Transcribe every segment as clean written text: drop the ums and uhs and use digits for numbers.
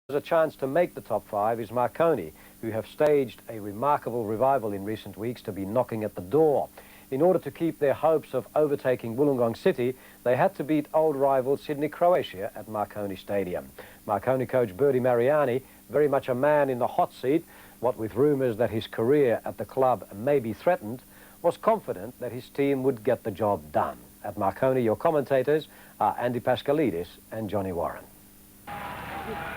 A chance to make the top 5 is Marconi, who have staged a remarkable revival in recent weeks to be knocking at the door. In order to keep their hopes of overtaking Wollongong City, they had to beat old rival Sydney Croatia at Marconi Stadium. Marconi coach Bertie Mariani, very much a man in the hot seat, what with rumours that his career at the club may be threatened, was confident that his team would get the job done. At Marconi, your commentators are Andy Pascalidis and Johnny Warren.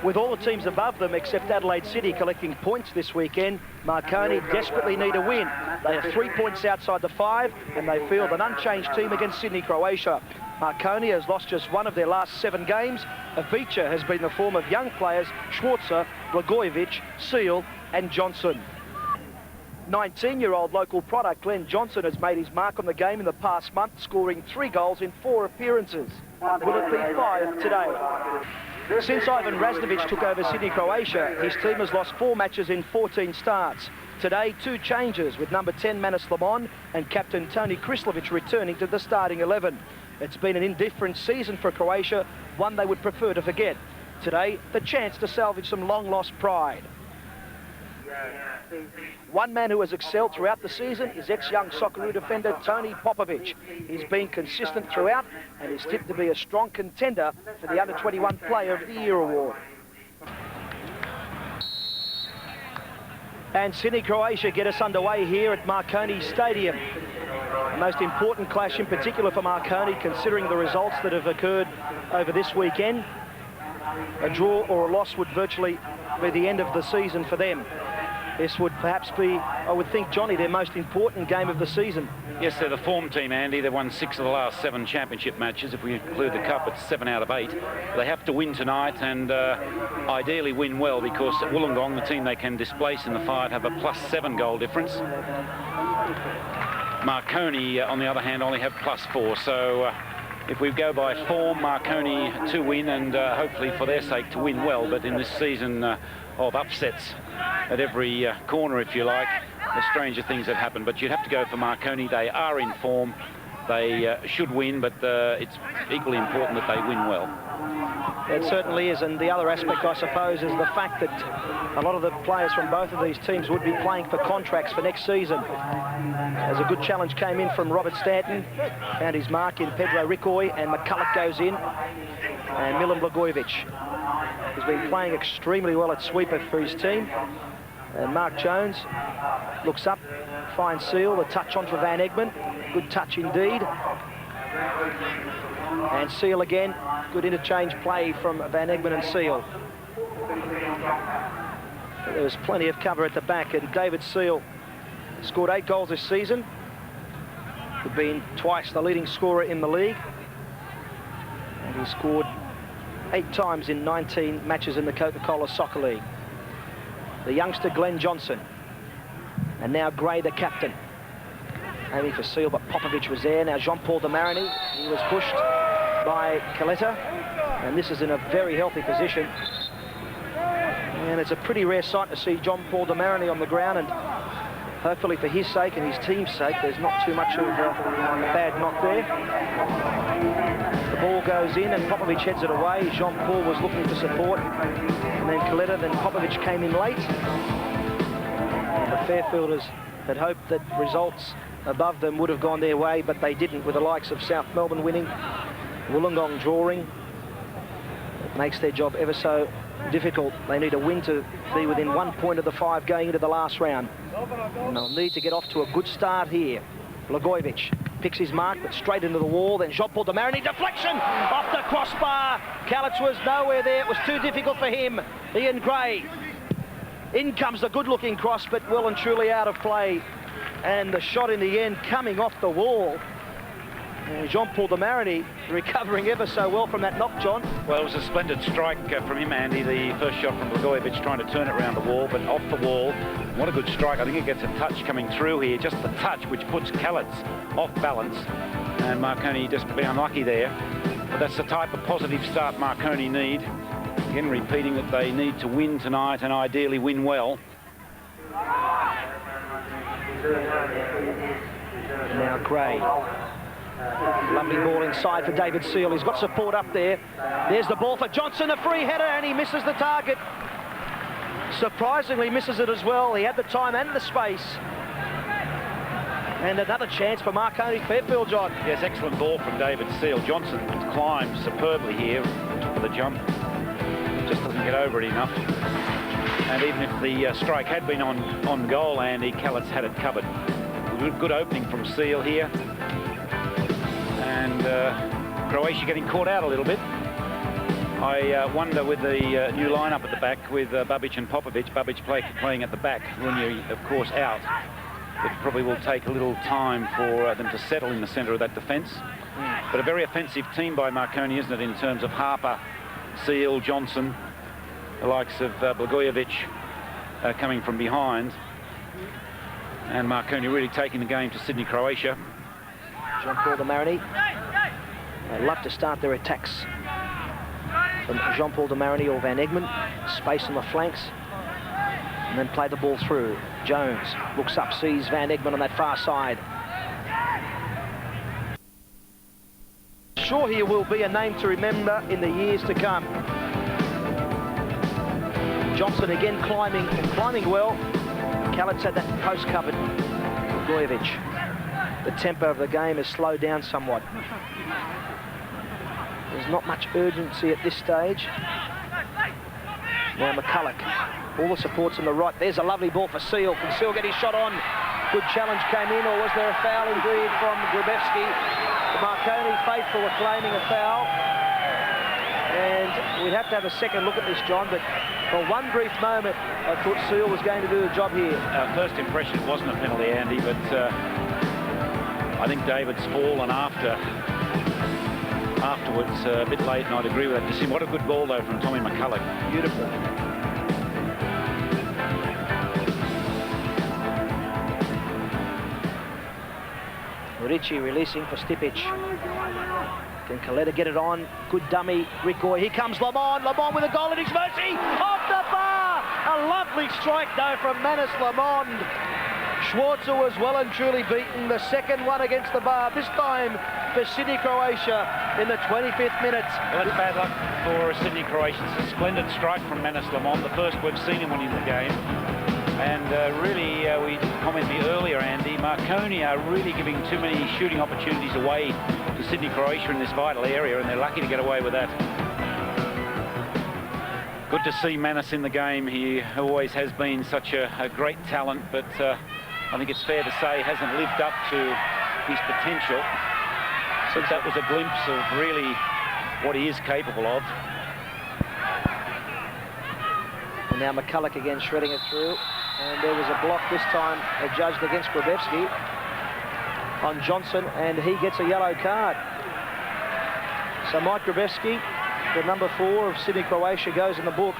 With all the teams above them except Adelaide City collecting points this weekend, Marconi desperately need a win. They are 3 points outside the 5 and they field an unchanged team against Sydney Croatia. Marconi has lost just one of their last 7 games. A feature has been the form of young players Schwarzer, Blagojević, Seal and Johnson. 19-year-old local product Glen Johnson has made his mark on the game in the past month, scoring 3 goals in 4 appearances. Will it be 5 today? Since Ivan Ražnjević took over Sydney Croatia, his team has lost 4 matches in 14 starts. Today, 2 changes, with number 10 Lamond and captain Tony Krslović returning to the starting 11. It's been an indifferent season for Croatia, one they would prefer to forget. Today, the chance to salvage some long-lost pride. One man who has excelled throughout the season is ex-young Socceroo defender Tony Popovic. He's been consistent throughout and is tipped to be a strong contender for the Under-21 Player of the Year award. And Sydney Croatia get us underway here at Marconi Stadium. The most important clash in particular for Marconi, considering the results that have occurred over this weekend. A draw or a loss would virtually be the end of the season for them. This would perhaps be, I would think, Johnny, their most important game of the season. Yes, they're the form team, Andy. They've won 6 of the last 7 championship matches. If we include the cup, it's 7 out of 8. They have to win tonight and ideally win well, because at Wollongong, the team they can displace in the fight, have a +7 goal difference. Marconi, on the other hand, only have +4. So if we go by form, Marconi to win and hopefully for their sake to win well. But in this season of upsets at every corner, if you like, the stranger things have happened. But you'd have to go for Marconi. They are in form. They should win, but it's equally important that they win well. It certainly is, and the other aspect, I suppose, is the fact that a lot of the players from both of these teams would be playing for contracts for next season. As a good challenge came in from Robert Stanton, found his mark in Pedro Ricoy, and McCulloch goes in, and Milan Blagojević has been playing extremely well at sweeper for his team. And Mark Jones looks up, finds Seal, the touch on for Van Egmond, good touch indeed. And Seal again, good interchange play from Van Egmond and Seal. There was plenty of cover at the back, and David Seal scored 8 goals this season. He'd been twice the leading scorer in the league. And he scored 8 times in 19 matches in the Coca-Cola Soccer League. The youngster Glen Johnson, and now Gray the captain. Aiming for Seal, but Popovic was there. Now Jean-Paul de Marigny, he was pushed by Caleta, and this is in a very healthy position. And it's a pretty rare sight to see Jean-Paul de Marigny on the ground, and hopefully for his sake and his team's sake, there's not too much of a bad knock there. The ball goes in and Popovic heads it away. Jean-Paul was looking for support, and then Caleta, then Popovic came in late. And the Fairfielders had hoped that results above them would have gone their way, but they didn't, with the likes of South Melbourne winning, Wollongong drawing. It makes their job ever so difficult. They need a win to be within 1 point of the 5 going into the last round. And they'll need to get off to a good start here. Blagojević picks his mark, but straight into the wall. Then Jean-Paul de Marigny, deflection off the crossbar. Kalac was nowhere there. It was too difficult for him. Ian Gray. In comes the good-looking cross, but well and truly out of play. And the shot in the end coming off the wall. Jean-Paul de Marigny recovering ever so well from that knock, John. Well, it was a splendid strike from him, Andy. The first shot from Blagojević trying to turn it around the wall, but off the wall. What a good strike. I think it gets a touch coming through here, just the touch, which puts Kalac off balance. And Marconi just be unlucky there. But that's the type of positive start Marconi need. Again, repeating that they need to win tonight and ideally win well. Now Gray. Lovely ball inside for David Seal. He's got support up there. There's the ball for Johnson, a free header, and he misses the target. Surprisingly misses it as well. He had the time and the space. And another chance for Marconi Fairfield, John. Yes, excellent ball from David Seal. Johnson climbed superbly here for the jump. Just doesn't get over it enough. And even if the strike had been on goal, Andy, Kalac had it covered. Good opening from Seal here. And Croatia getting caught out a little bit. I wonder with the new lineup at the back with Babić and Popovic, Babić playing at the back, Ražnjević, of course, out. It probably will take a little time for them to settle in the centre of that defence. But a very offensive team by Marconi, isn't it, in terms of Harper, Seal, Johnson, the likes of Blagojević coming from behind. And Marconi really taking the game to Sydney, Croatia. Jean-Paul de Marigny. They love to start their attacks from Jean-Paul de Marigny or Van Egmond. Space on the flanks. And then play the ball through. Jones looks up, sees Van Egmond on that far side. Sure, he will be a name to remember in the years to come. Johnson again climbing well. Kalac had that post covered. Blagojević. The tempo of the game has slowed down somewhat. There's not much urgency at this stage. Now McCulloch. All the supports on the right. There's a lovely ball for Seal. Can Seal get his shot on? Good challenge came in, or was there a foul indeed from Grbevski? The Marconi faithful are claiming a foul. And we'd have to have a second look at this, John, but for one brief moment, I thought Seal was going to do the job here. Our first impression wasn't a penalty, Andy, but I think David's fallen afterwards a bit late, and I'd agree with that decision. What a good ball, though, from Tommy McCulloch. Beautiful. Muriqi releasing for Stipić. Can Caleta get it on? Good dummy, Ricoy. Here comes Lamond. Lamond with a goal at his mercy. Off the bar! A lovely strike, though, from Manus Lamond. Schwarzer was well and truly beaten. The second one against the bar, this time for Sydney, Croatia in the 25th minute. Well, that's bad luck for Sydney, Croatia. It's a splendid strike from Manus Lamond, the first we've seen him in the game. And really, we commented earlier, Andy, Marconi are really giving too many shooting opportunities away to Sydney, Croatia in this vital area, and they're lucky to get away with that. Good to see Manus in the game. He always has been such a great talent, but I think it's fair to say hasn't lived up to his potential. So that was a glimpse of really what he is capable of. And now McCulloch again shredding it through. And there was a block this time adjudged against Grbevski on Johnson, and he gets a yellow card. So Mike Grbevski, the number 4 of Sydney, Croatia, goes in the book.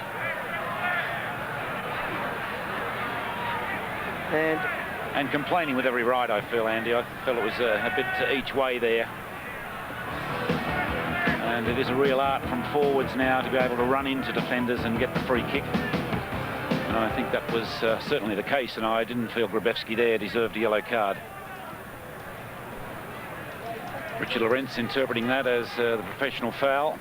And complaining with every right, I feel, Andy. I felt it was a bit each way there. And it is a real art from forwards now to be able to run into defenders and get the free kick. And I think that was certainly the case, and I didn't feel Grbevski there deserved a yellow card. Richard Lawrence interpreting that as the professional foul,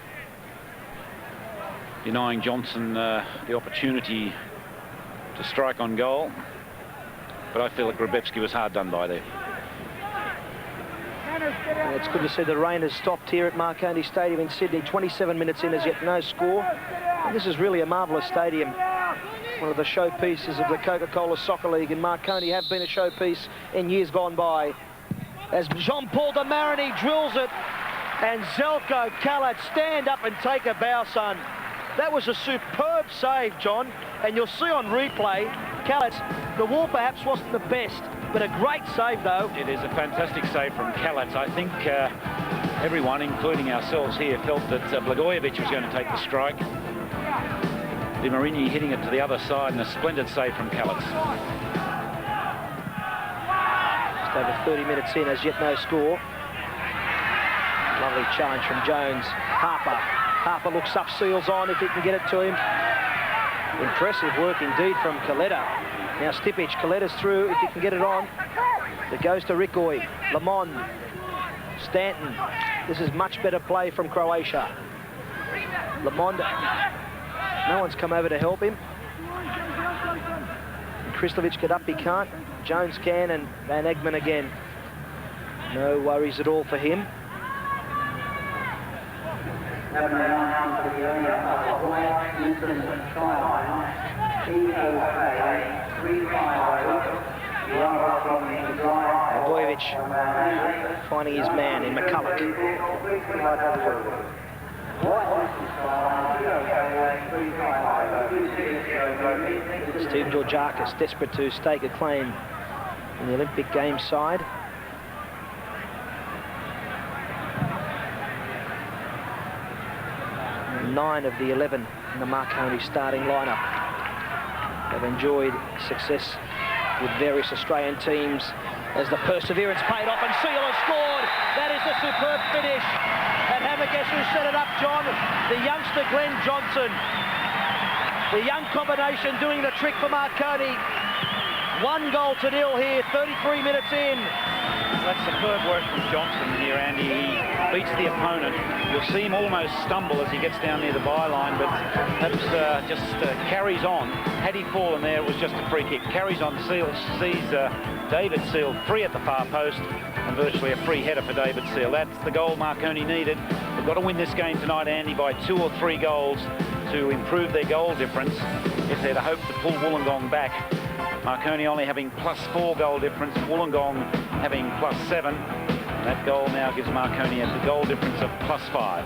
denying Johnson the opportunity to strike on goal. But I feel that Grbevski was hard done by there. And it's good to see the rain has stopped here at Marconi Stadium in Sydney. 27 minutes in, as yet no score. And this is really a marvellous stadium. One of the showpieces of the Coca-Cola Soccer League, and Marconi have been a showpiece in years gone by. As Jean-Paul de Marigny drills it, and Željko Kalac, stand up and take a bow, son. That was a superb save, John, and you'll see on replay, Kalac, the wall perhaps wasn't the best, but a great save, though. It is a fantastic save from Kalac. I think everyone, including ourselves here, felt that Blagojević was going to take the strike. De Marigny hitting it to the other side, and a splendid save from Kalac. Just over 30 minutes in, as yet no score. Lovely challenge from Jones. Harper looks up, Seals on if he can get it to him. Impressive work indeed from Caleta. Now Stipić, Caleta's through if he can get it on. It goes to Ricoy. Lamond. Stanton. This is much better play from Croatia. Lamond. No one's come over to help him. Krslović get up, he can't. Jones can, and Van Egmond again. No worries at all for him. Blagojević finding his man in McCulloch. Steve Georgakis desperate to stake a claim in the Olympic Games side. Nine of the 11 in the Marconi starting lineup have enjoyed success with various Australian teams as the perseverance paid off, and Seal has scored. That is a superb finish. And have a guess who set it up, John? The youngster Glen Johnson. The young combination doing the trick for Marconi. 1-0 here, 33 minutes in. That's superb work from Johnson here, Andy. He beats the opponent. You'll see him almost stumble as he gets down near the byline, but perhaps just carries on. Had he fallen there, it was just a free kick. Carries on, sees David Seal free at the far post, and virtually a free header for David Seal. That's the goal Marconi needed. They've got to win this game tonight, Andy, by 2 or 3 goals to improve their goal difference if they're to hope to pull Wollongong back. Marconi only having +4 goal difference, Wollongong having +7. That goal now gives Marconi a goal difference of +5.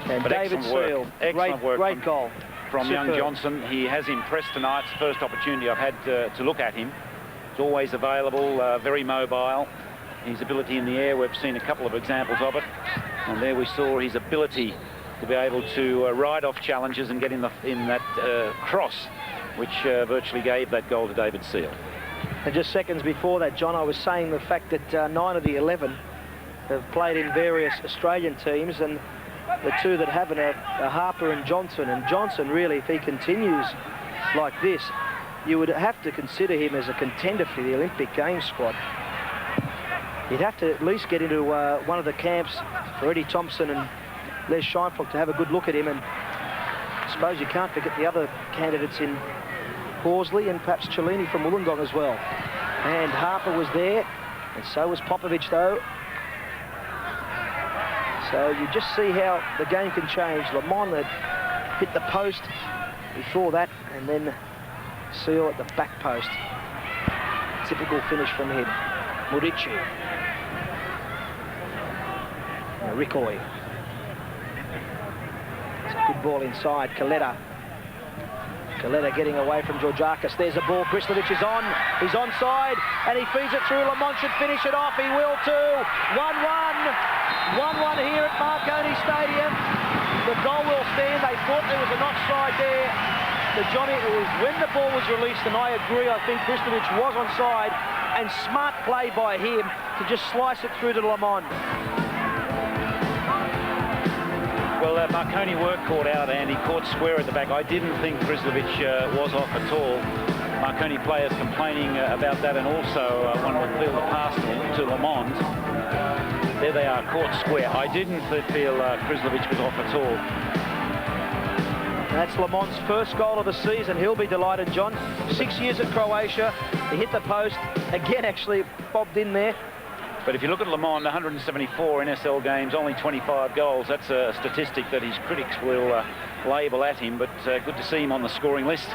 And but David Seal, great goal from young Johnson. He has impressed tonight. It's the first opportunity I've had to look at him. He's always available, very mobile. His ability in the air, we've seen a couple of examples of it. And there we saw his ability to be able to ride off challenges and get in that cross, which virtually gave that goal to David Seal. And just seconds before that, John, I was saying the fact that 9 of the 11 have played in various Australian teams, and the 2 that haven't are Harper and Johnson. And Johnson, really, if he continues like this, you would have to consider him as a contender for the Olympic Games squad. You'd have to at least get into one of the camps for Eddie Thompson and Les Scheinfeld to have a good look at him. And I suppose you can't forget the other candidates in Horsley and perhaps Cellini from Wollongong as well. And Harper was there, and so was Popovic, though. So you just see how the game can change. Lamond had hit the post before that, and then Seal at the back post. Typical finish from him. Muriqi. Ricoy. It's a good ball inside. Caleta getting away from Georgakis. There's a ball. Krslović is on. He's onside, and he feeds it through. Lamond should finish it off. He will too. 1-1. 1-1 here at Marconi Stadium. The goal will stand. They thought there was an offside there. But Johnny, it was when the ball was released, and I agree, I think Krslović was onside, and smart play by him to just slice it through to Lamond. Well, Marconi were caught out, and he caught square at the back. I didn't think Krslović was off at all. Marconi players complaining about that, and also one would feel the pass to Lamond. There they are, caught square. I didn't feel Krslović was off at all. That's Lamond's first goal of the season. He'll be delighted, John. 6 years at Croatia. He hit the post. Again, actually, bobbed in there. But if you look at Lamond, 174 NSL games, only 25 goals. That's a statistic that his critics will label at him, but good to see him on the scoring list.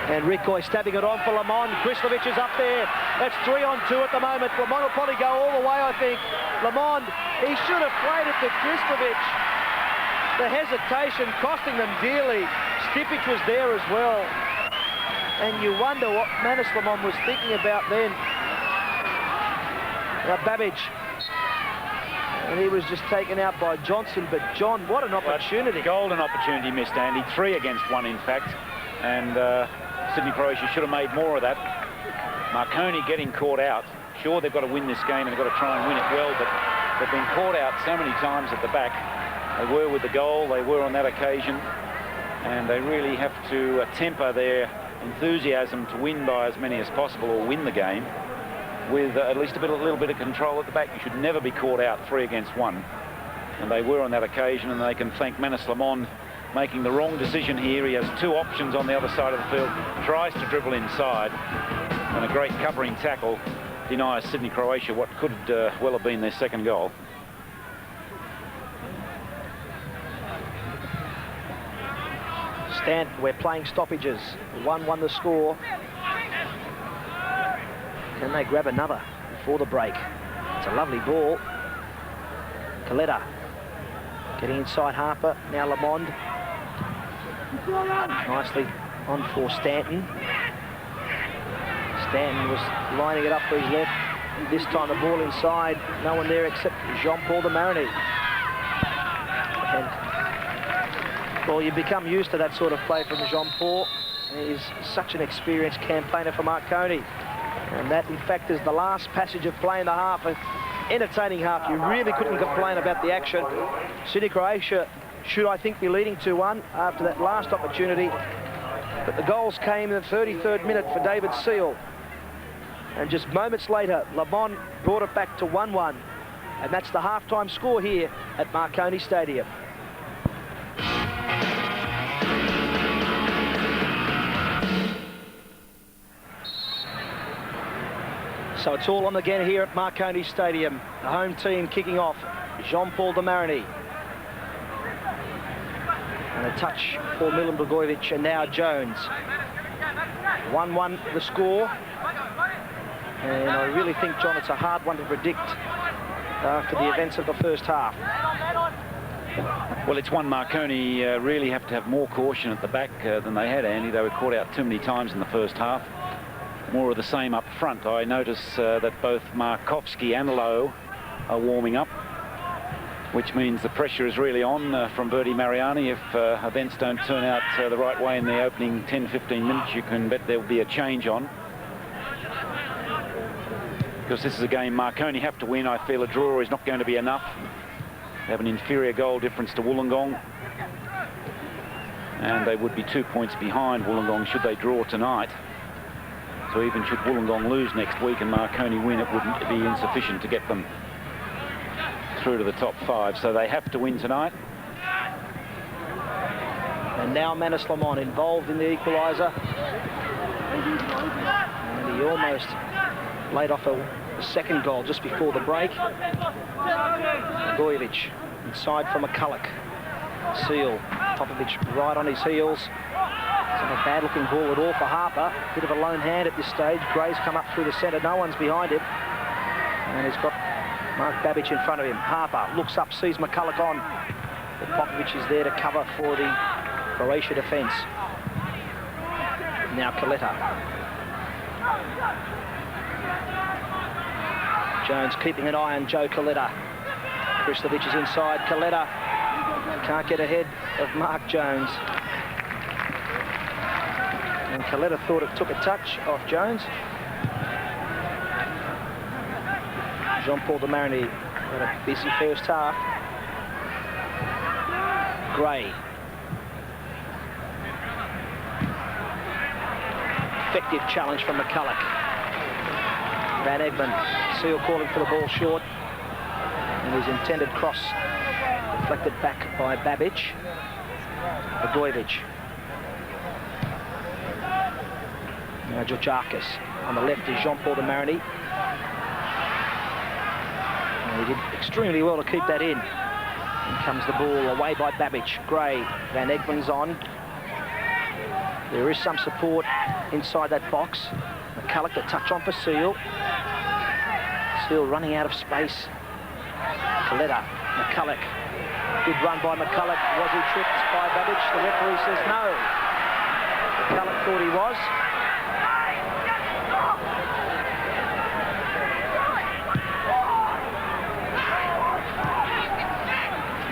And Ricoy stabbing it on for Lamond. Krslović is up there. That's 3-on-2 at the moment. Lamond will probably go all the way, I think. Lamond, he should have played it to Krslović. The hesitation costing them dearly. Stipić was there as well. And you wonder what Manus Lamond was thinking about then. Babić. And he was just taken out by Johnson. But John, what an opportunity. Golden opportunity missed, Andy. 3 against 1, in fact. And Sydney Croatia should have made more of that. Marconi getting caught out. Sure, they've got to win this game and they've got to try and win it well, but they've been caught out so many times at the back. They were with the goal, they were on that occasion, and they really have to temper their enthusiasm to win by as many as possible or win the game. with at least a little bit of control at the back. You should never be caught out 3 against 1. And they were on that occasion, and they can thank Lamond making the wrong decision here. He has 2 options on the other side of the field, tries to dribble inside, and a great covering tackle denies Sydney Croatia what could well have been their second goal. Stanton, we're playing stoppages. 1-1 the score. Can they grab another before the break? It's a lovely ball. Caleta getting inside Harper. Now Lamond. Nicely on for Stanton. Stanton was lining it up for his left. This time the ball inside. No one there except Jean-Paul de Marigny. And, well, you become used to that sort of play from Jean-Paul. He's such an experienced campaigner for Marconi. And that, in fact, is the last passage of play in the half. An entertaining half. You really couldn't complain about the action. Sydney Croatia should, I think, be leading 2-1 after that last opportunity. But the goals came in the 33rd minute for David Seal. And just moments later, Lamond brought it back to 1-1. And that's the halftime score here at Marconi Stadium. So it's all on again here at Marconi Stadium. The home team kicking off, Jean-Paul de Marigny. And a touch for Milan Blagojević, and now Jones. 1-1 the score. And I really think, John, it's a hard one to predict after the events of the first half. Well, it's one Marconi really have to have more caution at the back than they had, Andy. They were caught out too many times in the first half. More of the same up front. I notice that both Markovski and Lowe are warming up, which means the pressure is really on from Bertie Mariani. If events don't turn out the right way in the opening 10-15 minutes, you can bet there will be a change on. Because this is a game Marconi have to win. I feel a draw is not going to be enough. They have an inferior goal difference to Wollongong, and they would be 2 points behind Wollongong should they draw tonight. So even should Wollongong lose next week and Marconi win, it wouldn't be insufficient to get them through to the top 5. So they have to win tonight. And now Lamond involved in the equaliser. And he almost laid off a second goal just before the break. Blagojević inside for McCulloch. Seal, Popovic right on his heels. It's not a bad-looking ball at all for Harper. Bit of a lone hand at this stage. Gray's come up through the centre. No one's behind him. And he's got Mark Babić in front of him. Harper looks up, sees McCulloch on. But Popovic is there to cover for the Croatia defence. Now Caleta. Jones keeping an eye on Joe Caleta. Krslović is inside. Caleta can't get ahead of Mark Jones. And Caleta thought it took a touch off Jones. Jean-Paul de Marigny had a busy first half. Gray. Effective challenge from McCulloch. Van Egmond. Seal calling for the ball short. And his intended cross deflected back by Babić. Blagojević. Now Georgakis. On the left is Jean-Paul de Marigny. And he did extremely well to keep that in. In comes the ball away by Babić. Gray. Van Egmond's on. There is some support inside that box. McCulloch, the touch on for Seal. Seal running out of space. Caleta. McCulloch. Good run by McCulloch. Was he tripped by Babić? The referee says no. McCulloch thought he was.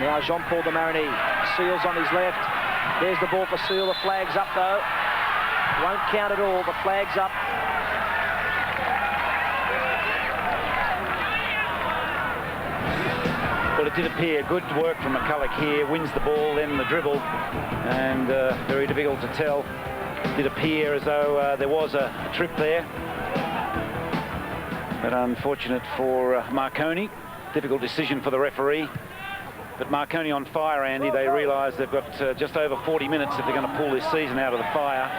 Now Jean-Paul de Marigny. Seal's on his left. There's the ball for Seal. The flag's up though. Won't count at all. The flag's up. Well, it did appear good work from McCulloch here. Wins the ball, then the dribble, and very difficult to tell. It did appear as though there was a trip there. But unfortunate for Marconi. Difficult decision for the referee. But Marconi on fire, Andy. They realise they've got just over 40 minutes if they're going to pull this season out of the fire.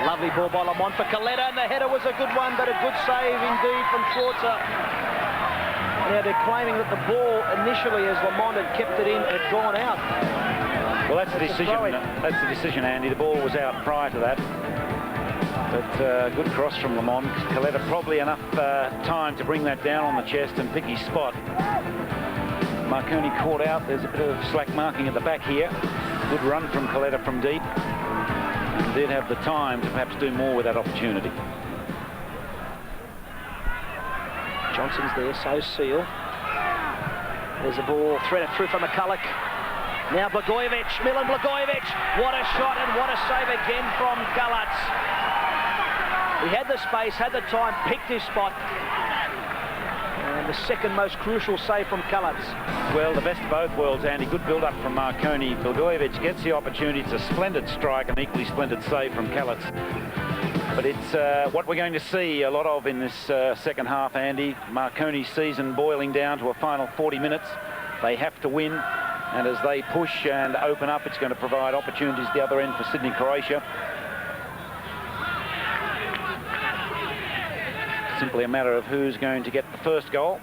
Lovely ball by Lamond for Caleta, and the header was a good one, but a good save indeed from Schwarzer. Now they're claiming that the ball initially, as Lamond had kept it in, had gone out. Well, that's the decision. That's the decision, Andy. The ball was out prior to that. But good cross from Lamond. Caleta probably enough time to bring that down on the chest and pick his spot. Marconi caught out. There's a bit of slack marking at the back here. Good run from Caleta from deep. And did have the time to perhaps do more with that opportunity. Johnson's there, so Seal. There's a ball threaded through for McCulloch. Now Blagojević, Milan Blagojević. What a shot and what a save again from Kalac. He had the space, had the time, picked his spot. And the second most crucial save from Kalac. Well, the best of both worlds, Andy. Good build-up from Marconi. Blagojević gets the opportunity. It's a splendid strike, an equally splendid save from Kalac. But it's what we're going to see a lot of in this second half, Andy. Marconi's season boiling down to a final 40 minutes. They have to win. And as they push and open up, it's going to provide opportunities at the other end for Sydney, Croatia. Simply a matter of who's going to get the first goal.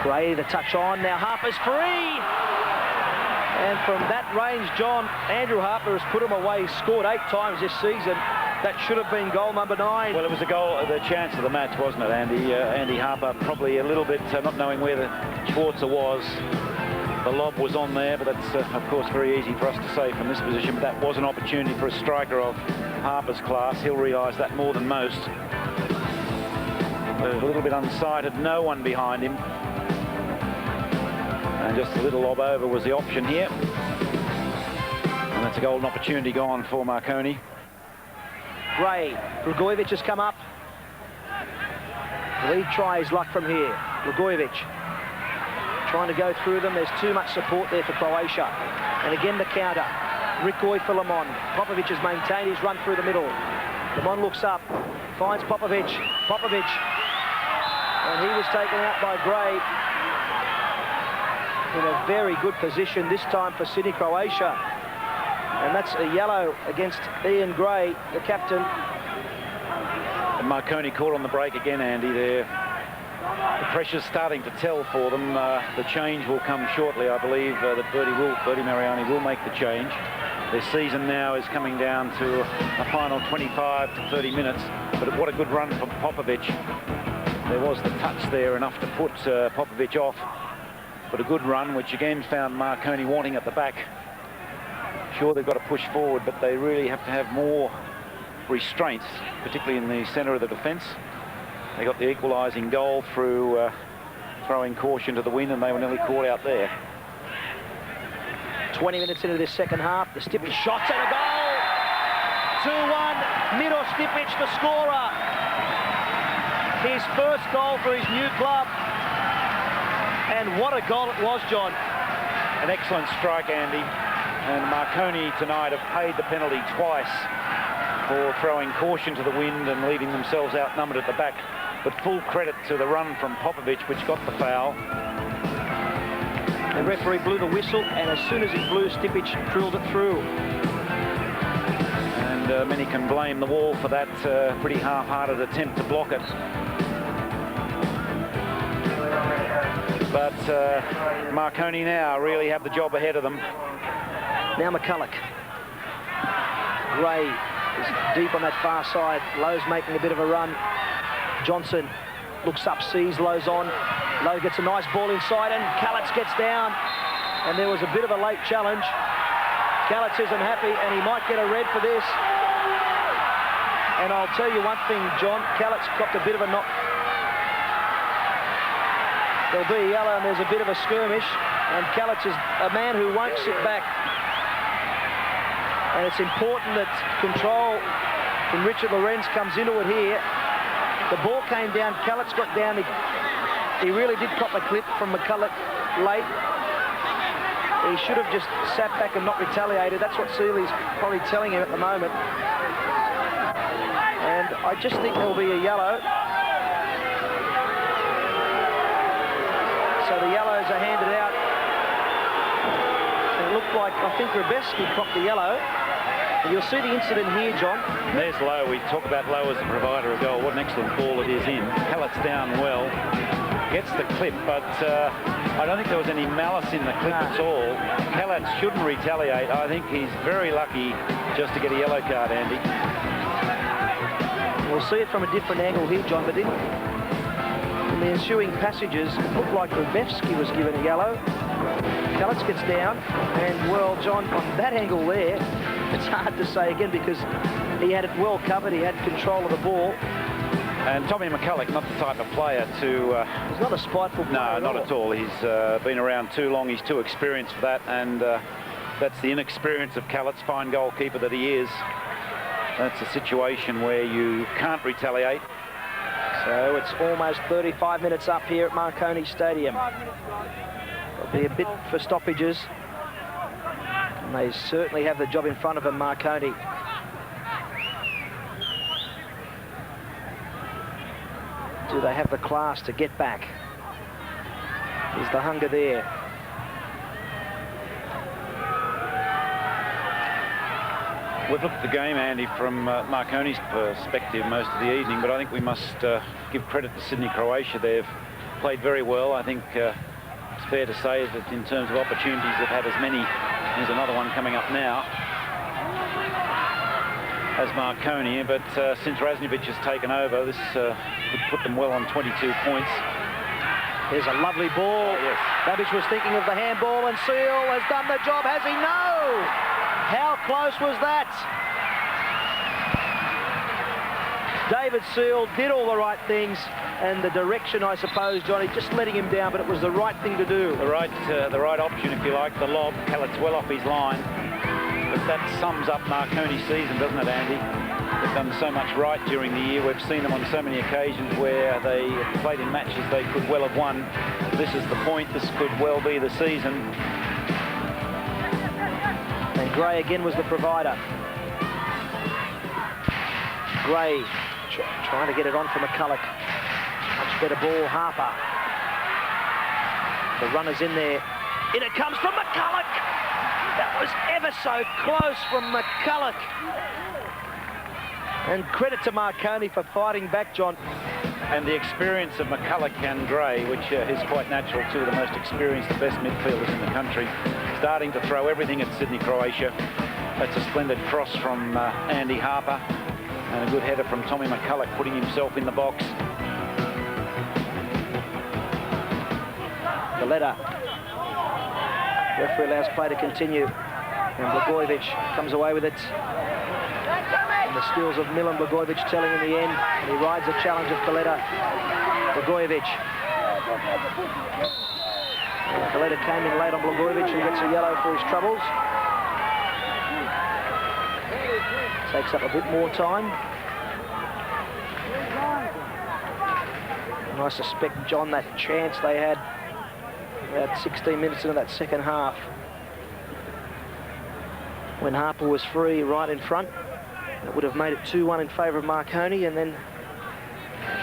Gray, the touch on. Now Harper's free. And from that range, Andrew Harper has put him away. He's scored 8 times this season. That should have been goal number 9. Well, it was the goal, the chance of the match, wasn't it, Andy? Andy Harper probably a little bit not knowing where the Schwarzer was. The lob was on there, but that's, of course, very easy for us to say from this position. But that was an opportunity for a striker of Harper's class. He'll realise that more than most. A little bit unsighted, no one behind him. And just a little lob over was the option here. And that's a golden opportunity gone for Marconi. Gray, Blagojević has come up. Lee tries his luck from here. Blagojević trying to go through them. There's too much support there for Croatia. And again the counter. Ricoy for Lamond. Popovic has maintained his run through the middle. Lamond looks up, finds Popovic. Popovic. And he was taken out by Gray. In a very good position this time for Sydney, Croatia. And that's a yellow against Ian Gray, the captain. And Marconi caught on the break again, Andy. The pressure's starting to tell for them. The change will come shortly, I believe, that Bertie Mariani will make the change. Their season now is coming down to a final 25 to 30 minutes. But what a good run from Popovic. There was the touch there, enough to put Popovic off. But a good run, which again found Marconi wanting at the back. Sure, they've got to push forward, but they really have to have more restraints, particularly in the centre of the defence. They got the equalising goal through throwing caution to the wind, and they were nearly caught out there. 20 minutes into this second half, the Stipić shots and a goal! 2-1, Miro Stipić, the scorer. His first goal for his new club. And what a goal it was, John. An excellent strike, Andy. And Marconi tonight have paid the penalty twice for throwing caution to the wind and leaving themselves outnumbered at the back. But full credit to the run from Popovic, which got the foul. The referee blew the whistle, and as soon as he blew, Stipić drilled it through. And many can blame the wall for that pretty half-hearted attempt to block it. But Marconi now really have the job ahead of them. Now McCulloch. Gray is deep on that far side. Lowe's making a bit of a run. Johnson looks up, sees Lowe's on. Lowe gets a nice ball inside and Kalac gets down. And there was a bit of a late challenge. Kalac isn't happy and he might get a red for this. And I'll tell you one thing, John, Kalac copped a bit of a knock. There'll be a yellow and there's a bit of a skirmish. And Kalac is a man who won't sit back. And it's important that control from Richard Lorenz comes into it here. The ball came down, Kalac got down. He really did cop a clip from McCulloch late. He should have just sat back and not retaliated. That's what Seeley's probably telling him at the moment. I just think there'll be a yellow. So the yellows are handed out. It looked like, I think Grbevski copped the yellow. And you'll see the incident here, John. There's Lowe. We talk about Lowe as the provider of goal. What an excellent ball it is in. Calets down well. Gets the clip, but I don't think there was any malice in the clip at all. Calets shouldn't retaliate. I think he's very lucky just to get a yellow card, Andy. We'll see it from a different angle here, John, but in the ensuing passages, it looked like Grbevski was given a yellow. Kalac gets down, and, well, John, on that angle there, it's hard to say again because he had it well covered, he had control of the ball. And Tommy McCulloch, not the type of player to... he's not a spiteful player. No, not at all. He's been around too long, he's too experienced for that, and that's the inexperience of Calets, fine goalkeeper that he is. That's a situation where you can't retaliate. So it's almost 35 minutes up here at Marconi Stadium. There'll be a bit for stoppages. And they certainly have the job in front of them, Marconi. Do they have the class to get back? Is the hunger there? We've looked at the game, Andy, from Marconi's perspective most of the evening, but I think we must give credit to Sydney Croatia. They've played very well. I think it's fair to say that in terms of opportunities, they've had as many. There's another one coming up now as Marconi, but since Ražnjević has taken over, this would put them well on 22 points. There's a lovely ball. Oh, yes. Babić was thinking of the handball, and Seal has done the job, has he? No! How close was that? David Seal did all the right things, and the direction, I suppose, Johnny, just letting him down, but it was the right thing to do. The right option, if you like, the lob. Calets well off his line. But that sums up Marconi's season, doesn't it, Andy? They've done so much right during the year. We've seen them on so many occasions where they played in matches they could well have won. This is the point. This could well be the season. And Gray again was the provider. Gray trying to get it on for McCulloch. Much better ball, Harper. The runner's in there. In it comes from McCulloch. That was ever so close from McCulloch. And credit to Marconi for fighting back, John. And the experience of McCulloch and Gray, which is quite natural, two of the most experienced, the best midfielders in the country, starting to throw everything at Sydney Croatia. That's a splendid cross from Andy Harper, and a good header from Tommy McCulloch, putting himself in the box. Caleta. Referee allows play to continue, and Blagojević comes away with it. And the skills of Milan, Blagojević telling in the end, and he rides the challenge of Caleta. Blagojević. Caleta came in late on Blagojević, who gets a yellow for his troubles. Takes up a bit more time. And I suspect, John, that chance they had about 16 minutes into that second half, when Harper was free right in front, it would have made it 2-1 in favour of Marconi, and then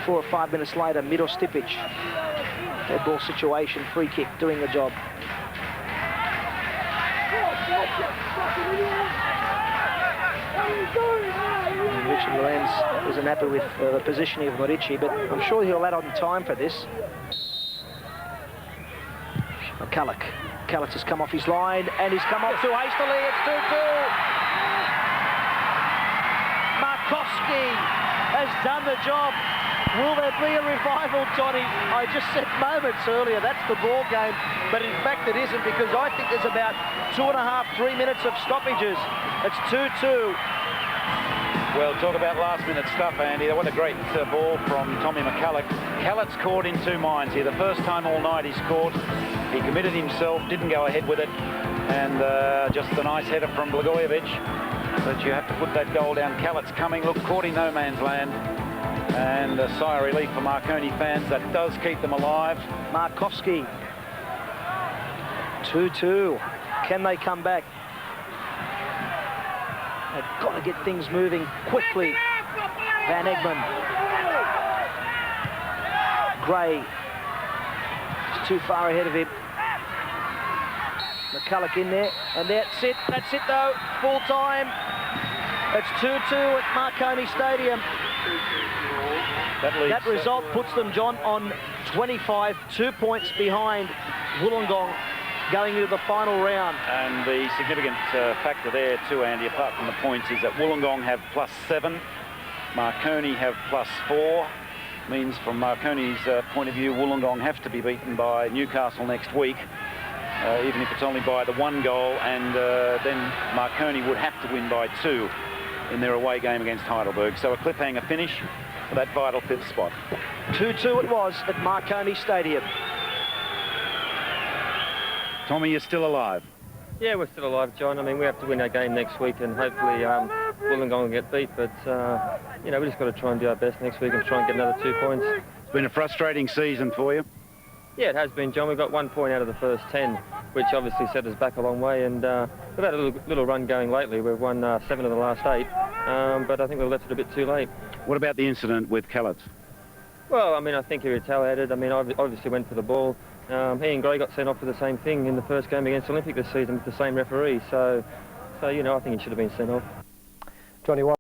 4 or 5 minutes later, Miro Stipić, dead ball situation, free kick, doing the job. And Richard Lorenz isn't happy with the positioning of Muriqi, but I'm sure he'll add on time for this. McCulloch. Kalac has come off his line, and he's come off too hastily. It's 2-2. Markovski has done the job. Will there be a revival, Johnny? I just said moments earlier, that's the ball game, but in fact it isn't, because I think there's about 2.5–3 minutes of stoppages. It's 2-2. Well, talk about last-minute stuff, Andy. What a great ball from Tommy McCulloch. Calets caught in two minds here. The first time all night he's caught. He committed himself, didn't go ahead with it, and just a nice header from Blagojević. But you have to put that goal down. Calets coming, look, caught in no man's land. And a sigh of relief for Marconi fans. That does keep them alive. Markovski. 2-2. Can they come back? They've got to get things moving quickly. Van Egmond. Gray is too far ahead of him. McCulloch in there, and that's it though, full time. It's 2-2 at Marconi Stadium. That result puts them, John, on 25, 2 points behind Wollongong going into the final round. And the significant factor there too, Andy, apart from the points, is that Wollongong have +7, Marconi have +4. Means from Marconi's point of view, Wollongong have to be beaten by Newcastle next week, even if it's only by the 1 goal, and then Marconi would have to win by 2 in their away game against Heidelberg. So a cliffhanger finish for that vital 5th spot. 2-2 it was at Marconi Stadium. Tommy, you're still alive. Yeah, we're still alive, John. I mean, we have to win our game next week, and hopefully Wollongong will get beat. But, you know, we just got to try and do our best next week and try and get another 2 points. It's been a frustrating season for you. Yeah, it has been, John. We've got 1 point out of the first 10, which obviously set us back a long way. And we've had a little run going lately. We've won 7 of the last 8, but I think we've left it a bit too late. What about the incident with Kalac? Well, I mean, I think he retaliated. I mean, I obviously went for the ball. He and Gray got sent off for the same thing in the first game against Olympic this season with the same referee. So you know, I think he should have been sent off. Johnny,